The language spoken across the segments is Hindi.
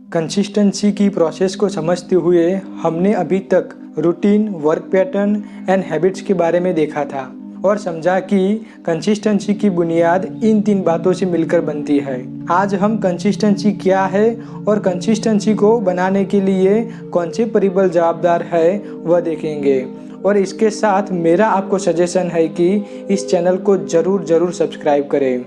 कंसिस्टेंसी की प्रोसेस को समझते हुए हमने अभी तक routine, work pattern and habits के बारे में देखा था और समझा कि कंसिस्टेंसी की बुनियाद इन 3 बातों से मिलकर बनती है। आज हम कंसिस्टेंसी क्या है और कंसिस्टेंसी को बनाने के लिए कौन से परिबल जवाबदार है वह देखेंगे। और इसके साथ मेरा आपको सजेशन है कि इस चैनल को ज़रूर सब्सक्राइब करें।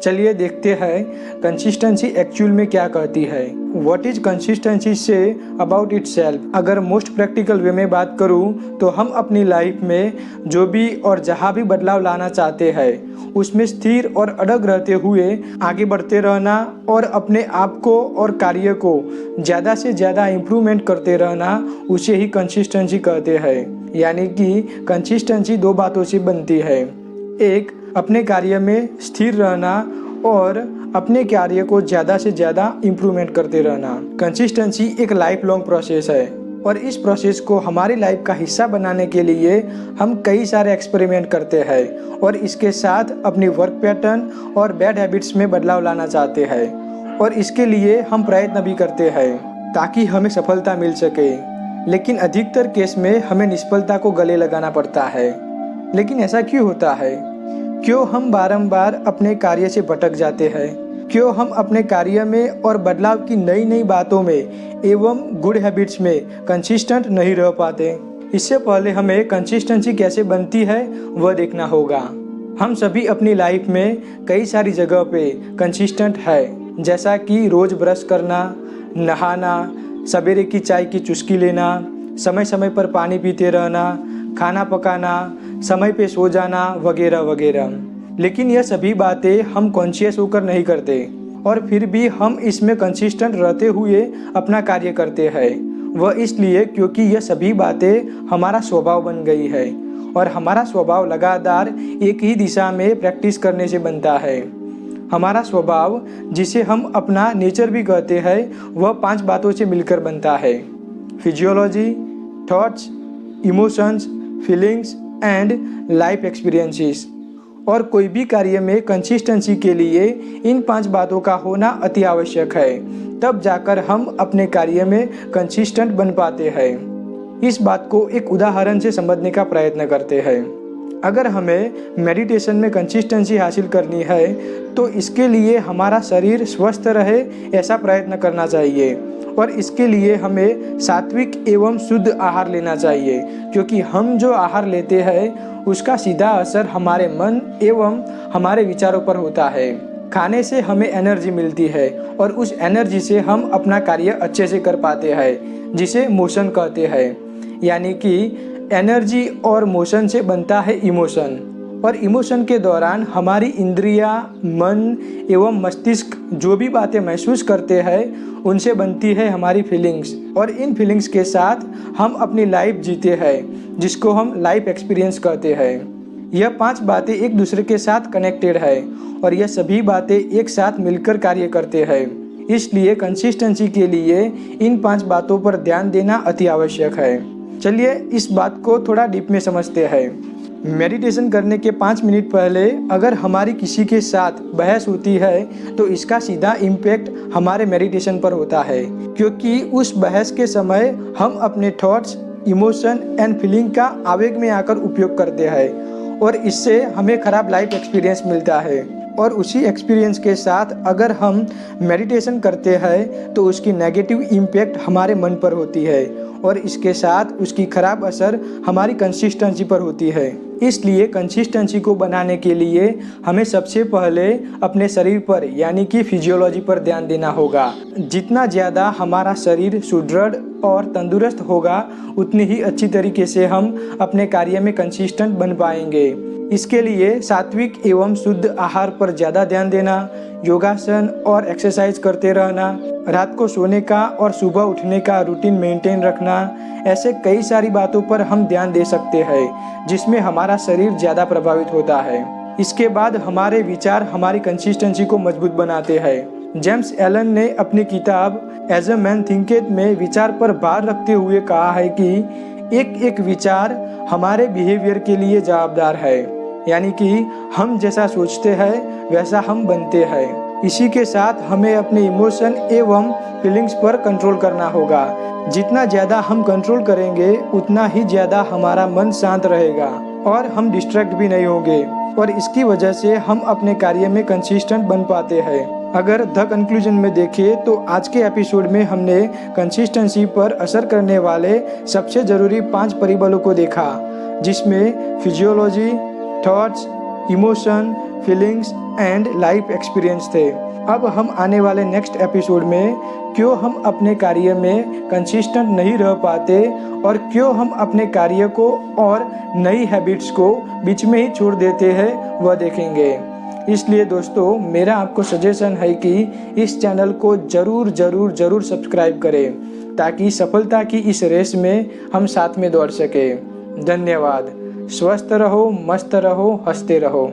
चलिए देखते हैं कंसिस्टेंसी एक्चुअल में क्या कहती है। What is consistency say about itself. अगर मोस्ट प्रैक्टिकल वे में बात करूं तो हम अपनी लाइफ में जो भी और जहां भी बदलाव लाना चाहते हैं उसमें स्थिर और अड़ग रहते हुए आगे बढ़ते रहना और अपने आप को और कार्य को ज़्यादा से ज़्यादा इम्प्रूवमेंट करते रहना, उसे ही कंसिस्टेंसी कहते हैं। यानी कि कंसिस्टेंसी 2 बातों से बनती है। एक, अपने कार्य में स्थिर रहना और अपने कार्य को ज़्यादा से ज़्यादा इम्प्रूवमेंट करते रहना। कंसिस्टेंसी एक लाइफ लॉन्ग प्रोसेस है और इस प्रोसेस को हमारी लाइफ का हिस्सा बनाने के लिए हम कई सारे एक्सपेरिमेंट करते हैं और इसके साथ अपनी वर्क पैटर्न और बैड हैबिट्स में बदलाव लाना चाहते हैं और इसके लिए हम प्रयत्न भी करते हैं ताकि हमें सफलता मिल सके। लेकिन अधिकतर केस में हमें निष्फलता को गले लगाना पड़ता है। लेकिन ऐसा क्यों होता है? क्यों हम बारंबार अपने कार्य से भटक जाते हैं? क्यों हम अपने कार्य में और बदलाव की नई बातों में एवं गुड हैबिट्स में कंसिस्टेंट नहीं रह पाते? इससे पहले हमें कंसिस्टेंसी कैसे बनती है वह देखना होगा। हम सभी अपनी लाइफ में कई सारी जगह पे कंसिस्टेंट है, जैसा कि रोज़ ब्रश करना, नहाना, सवेरे की चाय की चुस्की लेना, समय समय पर पानी पीते रहना, खाना पकाना, समय पे सो जाना वगैरह वगैरह। लेकिन यह सभी बातें हम कॉन्शियस होकर नहीं करते और फिर भी हम इसमें कंसिस्टेंट रहते हुए अपना कार्य करते हैं। वह इसलिए क्योंकि यह सभी बातें हमारा स्वभाव बन गई है और हमारा स्वभाव लगातार एक ही दिशा में प्रैक्टिस करने से बनता है। हमारा स्वभाव, जिसे हम अपना नेचर भी कहते हैं, वह 5 बातों से मिलकर बनता है: physiology, thoughts, emotions, feelings and life experiences. और कोई भी कार्य में कंसिस्टेंसी के लिए इन 5 बातों का होना अति आवश्यक है, तब जाकर हम अपने कार्य में कंसिस्टेंट बन पाते हैं। इस बात को एक उदाहरण से समझने का प्रयत्न करते हैं। अगर हमें मेडिटेशन में कंसिस्टेंसी हासिल करनी है तो इसके लिए हमारा शरीर स्वस्थ रहे ऐसा प्रयत्न करना चाहिए और इसके लिए हमें सात्विक एवं शुद्ध आहार लेना चाहिए, क्योंकि हम जो आहार लेते हैं उसका सीधा असर हमारे मन एवं हमारे विचारों पर होता है। खाने से हमें एनर्जी मिलती है और उस एनर्जी से हम अपना कार्य अच्छे से कर पाते हैं, जिसे मोशन कहते हैं। यानी कि एनर्जी और मोशन से बनता है इमोशन और इमोशन के दौरान हमारी इंद्रियां, मन एवं मस्तिष्क जो भी बातें महसूस करते हैं उनसे बनती है हमारी फीलिंग्स और इन फीलिंग्स के साथ हम अपनी लाइफ जीते हैं, जिसको हम लाइफ एक्सपीरियंस कहते हैं। यह 5 बातें एक दूसरे के साथ कनेक्टेड है और यह सभी बातें एक साथ मिलकर कार्य करते हैं। इसलिए कंसिस्टेंसी के लिए इन 5 बातों पर ध्यान देना अति आवश्यक है। चलिए इस बात को थोड़ा डीप में समझते हैं। मेडिटेशन करने के 5 मिनट पहले अगर हमारी किसी के साथ बहस होती है तो इसका सीधा इम्पैक्ट हमारे मेडिटेशन पर होता है, क्योंकि उस बहस के समय हम अपने थॉट्स, इमोशन एंड फीलिंग का आवेग में आकर उपयोग करते हैं और इससे हमें खराब लाइफ एक्सपीरियंस मिलता है। और उसी एक्सपीरियंस के साथ अगर हम मेडिटेशन करते हैं तो उसकी नेगेटिव इम्पैक्ट हमारे मन पर होती है और इसके साथ उसकी खराब असर हमारी कंसिस्टेंसी पर होती है। इसलिए कंसिस्टेंसी को बनाने के लिए हमें सबसे पहले अपने शरीर पर यानी कि फिजियोलॉजी पर ध्यान देना होगा। जितना ज़्यादा हमारा शरीर सुदृढ़ और तंदुरुस्त होगा उतनी ही अच्छी तरीके से हम अपने कार्य में कंसिस्टेंट बन पाएंगे। इसके लिए सात्विक एवं शुद्ध आहार पर ज़्यादा ध्यान देना, योगासन और एक्सरसाइज करते रहना, रात को सोने का और सुबह उठने का रूटीन मेंटेन रखना, ऐसे कई सारी बातों पर हम ध्यान दे सकते हैं जिसमें हमारा शरीर ज़्यादा प्रभावित होता है। इसके बाद हमारे विचार हमारी कंसिस्टेंसी को मजबूत बनाते हैं। जेम्स एलन ने अपनी किताब एज अ मैन थिंकेथ में विचार पर भार रखते हुए कहा है कि एक एक विचार हमारे बिहेवियर के लिए जवाबदार है। यानी कि हम जैसा सोचते हैं वैसा हम बनते हैं इसी के साथ हमें अपने इमोशन एवं फीलिंग्स पर कंट्रोल करना होगा। जितना ज़्यादा हम कंट्रोल करेंगे उतना ही ज़्यादा हमारा मन शांत रहेगा और हम डिस्ट्रैक्ट भी नहीं होंगे, और इसकी वजह से हम अपने कार्य में कंसिस्टेंट बन पाते हैं। अगर द कंक्लूजन में देखें तो आज के एपिसोड में हमने कंसिस्टेंसी पर असर करने वाले सबसे ज़रूरी 5 परिबलों को देखा, जिसमें physiology, thoughts, emotion, feelings and life experience थे। अब हम आने वाले नेक्स्ट एपिसोड में क्यों हम अपने कार्य में कंसिस्टेंट नहीं रह पाते और क्यों हम अपने कार्य को और नई हैबिट्स को बीच में ही छोड़ देते हैं वह देखेंगे। इसलिए दोस्तों, मेरा आपको सजेशन है कि इस चैनल को ज़रूर सब्सक्राइब करें ताकि सफलता की इस रेस में हम साथ में दौड़ सकें। धन्यवाद। स्वस्थ रहो, मस्त रहो, हंसते रहो।